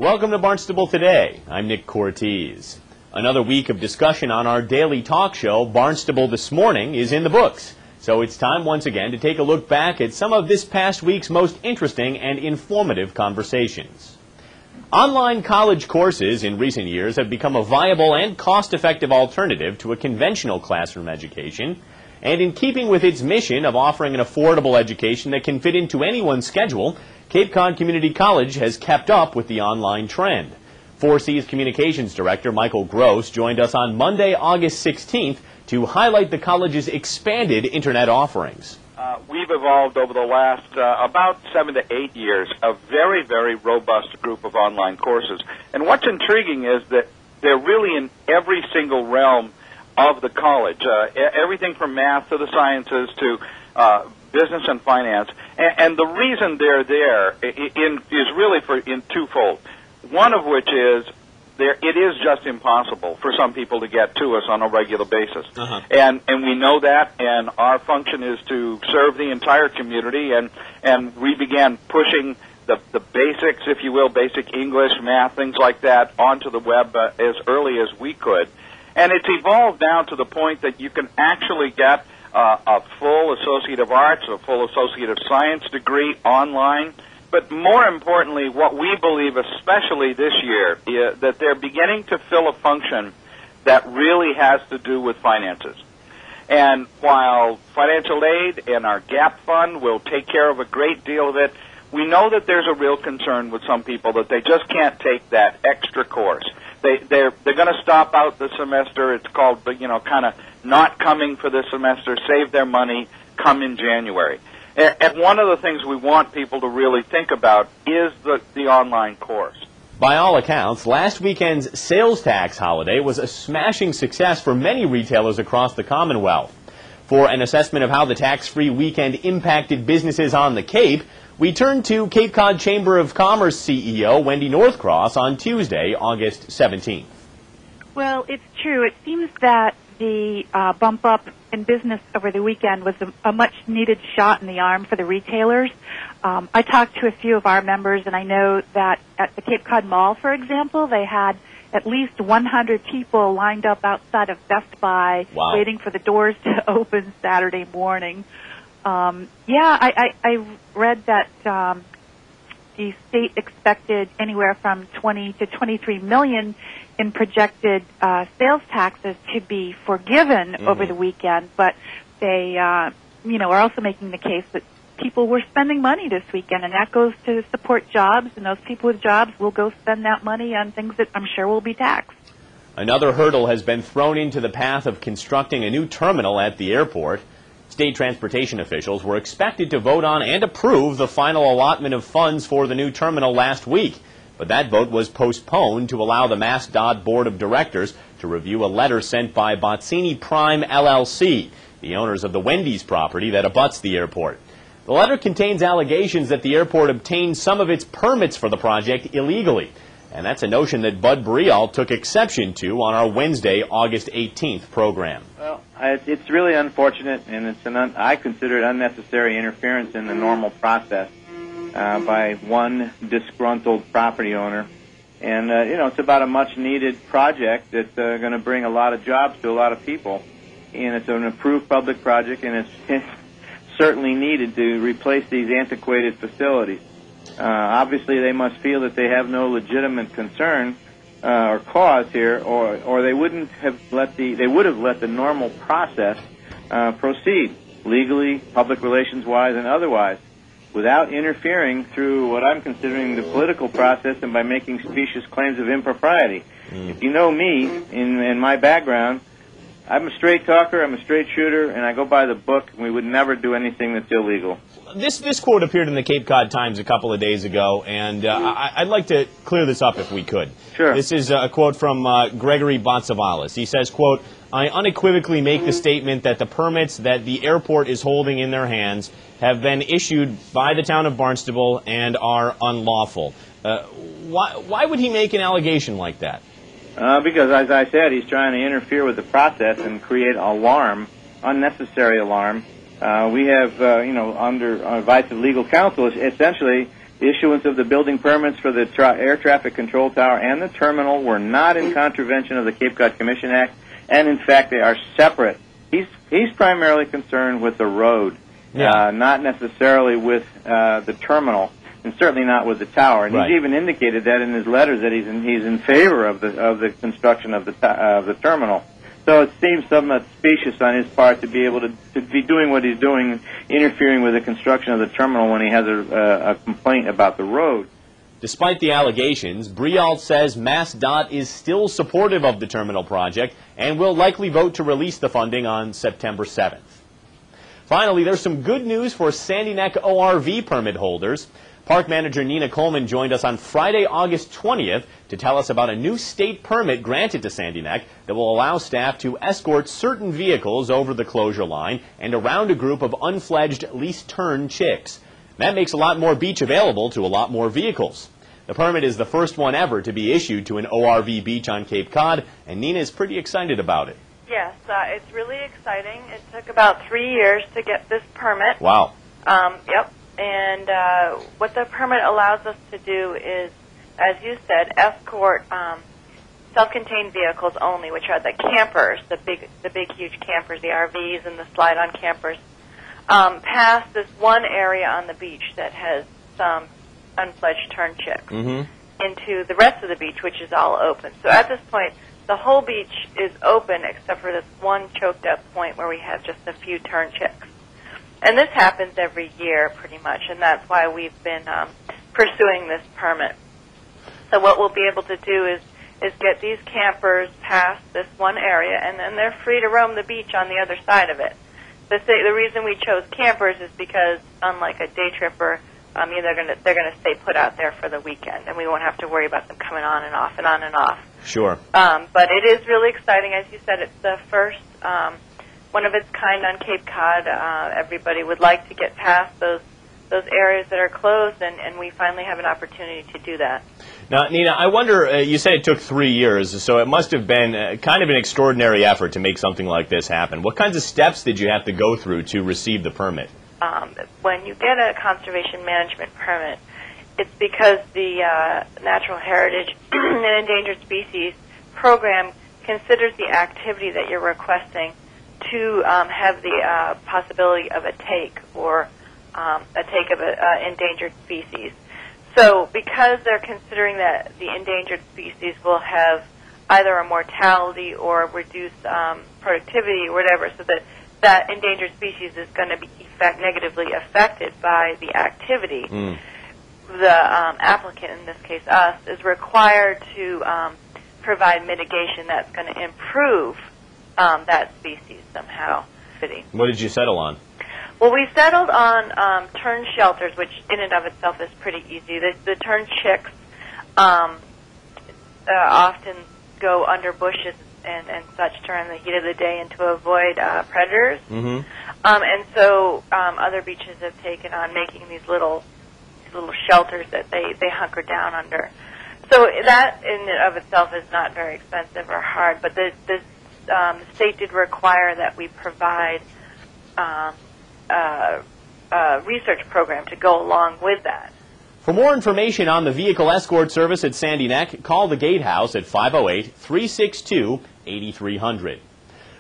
Welcome to Barnstable Today. I'm Nick Cortez. Another week of discussion on our daily talk show, Barnstable This Morning, is in the books. So it's time once again to take a look back at some of this past week's most interesting and informative conversations. Online college courses in recent years have become a viable and cost-effective alternative to a conventional classroom education. And in keeping with its mission of offering an affordable education that can fit into anyone's schedule, Cape Cod Community College has kept up with the online trend. 4C's Communications Director Michael Gross joined us on Monday, August 16th to highlight the college's expanded Internet offerings. We've evolved over the last about 7 to 8 years a very, very robust group of online courses. And what's intriguing is that they're really in every single realm of the college, everything from math to the sciences to business and finance. And the reason they're there is really in twofold. One of which is it is just impossible for some people to get to us on a regular basis. And we know that, and our function is to serve the entire community, and we began pushing the basics, if you will, basic English, math, things like that, onto the web as early as we could. And it's evolved now to the point that you can actually get a full Associate of Arts, a full Associate of Science degree online. But more importantly, what we believe, especially this year, is that they're beginning to fill a function that really has to do with finances. And while financial aid and our GAP fund will take care of a great deal of it, we know that there's a real concern with some people that they just can't take that extra course. They're going to stop out the semester. It's called, kind of not coming for the semester, save their money, come in January. And one of the things we want people to really think about is the online course. By all accounts, last weekend's sales tax holiday was a smashing success for many retailers across the Commonwealth. For an assessment of how the tax-free weekend impacted businesses on the Cape, we turn to Cape Cod Chamber of Commerce CEO Wendy Northcross on Tuesday, August 17th. Well, it's true. It seems that the bump up in business over the weekend was a much-needed shot in the arm for the retailers. I talked to a few of our members, and I know that at the Cape Cod Mall, for example, they had at least 100 people lined up outside of Best Buy, waiting for the doors to open Saturday morning. I read that the state expected anywhere from 20 to 23 million in projected sales taxes to be forgiven over the weekend, but they, are also making the case that people were spending money this weekend, and that goes to support jobs, and those people with jobs will go spend that money on things that I'm sure will be taxed. Another hurdle has been thrown into the path of constructing a new terminal at the airport. State transportation officials were expected to vote on and approve the final allotment of funds for the new terminal last week. But that vote was postponed to allow the MassDOT Board of Directors to review a letter sent by Bozzini Prime LLC, the owners of the Wendy's property that abuts the airport. The letter contains allegations that the airport obtained some of its permits for the project illegally. And that's a notion that Bud Brial took exception to on our Wednesday, August 18th program. Well, it's really unfortunate, and I consider it unnecessary interference in the normal process by one disgruntled property owner. And, it's about a much-needed project that's going to bring a lot of jobs to a lot of people. And it's an approved public project, and it's certainly needed to replace these antiquated facilities. Obviously, they must feel that they have no legitimate concern or cause here, or they would have let the normal process proceed legally, public relations wise, and otherwise, without interfering through what I'm considering the political process and by making specious claims of impropriety. If you know me, in my background, I'm a straight talker, I'm a straight shooter, and I go by the book, and we would never do anything that's illegal. This quote appeared in the Cape Cod Times a couple of days ago, and I'd like to clear this up if we could. Sure. This is a quote from Gregory Botsavalis. He says, quote, "I unequivocally make the statement that the permits that the airport is holding in their hands have been issued by the town of Barnstable and are unlawful." Why would he make an allegation like that? Because, as I said, he's trying to interfere with the process and create alarm, unnecessary alarm. We have, under advice of legal counsel, essentially issuance of the building permits for the air traffic control tower and the terminal were not in contravention of the Cape Cod Commission Act, and in fact they are separate. He's primarily concerned with the road, not necessarily with the terminal, and certainly not with the tower. And he's even indicated that in his letters that he's in favor of the construction of the terminal. So it seems somewhat specious on his part to be able to be doing what he's doing, interfering with the construction of the terminal when he has a complaint about the road. Despite the allegations, Brialt says MassDOT is still supportive of the terminal project and will likely vote to release the funding on September 7th. Finally, there's some good news for Sandy Neck ORV permit holders. Park manager Nina Coleman joined us on Friday, August 20th to tell us about a new state permit granted to Sandy Neck that will allow staff to escort certain vehicles over the closure line and around a group of unfledged lease-turn chicks. That makes a lot more beach available to a lot more vehicles. The permit is the first one ever to be issued to an ORV beach on Cape Cod, and Nina is pretty excited about it. Yes, it's really exciting. It took about 3 years to get this permit. Wow. Yep. And what the permit allows us to do is, as you said, escort self-contained vehicles only, which are the campers, the big, huge campers, the RVs and the slide-on campers, past this one area on the beach that has some unfledged turn chicks into the rest of the beach, which is all open. So at this point, the whole beach is open except for this one choked-up point where we have just a few turn chicks. And this happens every year, pretty much, and that's why we've been pursuing this permit. So what we'll be able to do is get these campers past this one area, and then they're free to roam the beach on the other side of it. The reason we chose campers is because, unlike a day tripper, they're gonna stay put out there for the weekend, and we won't have to worry about them coming on and off and on and off. Sure. But it is really exciting, as you said. It's the first one of its kind on Cape Cod. Everybody would like to get past those areas that are closed, and we finally have an opportunity to do that. Now, Nina, I wonder, you said it took 3 years, so it must have been kind of an extraordinary effort to make something like this happen. What kinds of steps did you have to go through to receive the permit? When you get a conservation management permit, it's because the Natural Heritage and Endangered Species Program considers the activity that you're requesting to have the possibility of a take or a take of an endangered species. So because they're considering that the endangered species will have either a mortality or reduced productivity or whatever, so that endangered species is going to be negatively affected by the activity, the applicant, in this case us, is required to provide mitigation that's going to improve that species somehow. What did you settle on? Well, we settled on tern shelters, which in and of itself is pretty easy. The tern chicks often go under bushes and such during the heat of the day and to avoid predators. And so other beaches have taken on making these little shelters that they hunker down under. So that in and of itself is not very expensive or hard, but the state did require that we provide a research program to go along with that. For more information on the vehicle escort service at Sandy Neck, call the Gatehouse at 508-362-8300.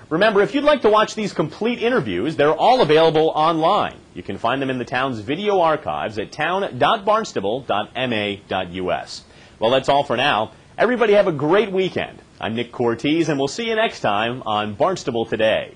Remember, if you'd like to watch these complete interviews, they're all available online. You can find them in the town's video archives at town.barnstable.ma.us. Well, that's all for now. Everybody have a great weekend. I'm Nick Cortez, and we'll see you next time on Barnstable Today.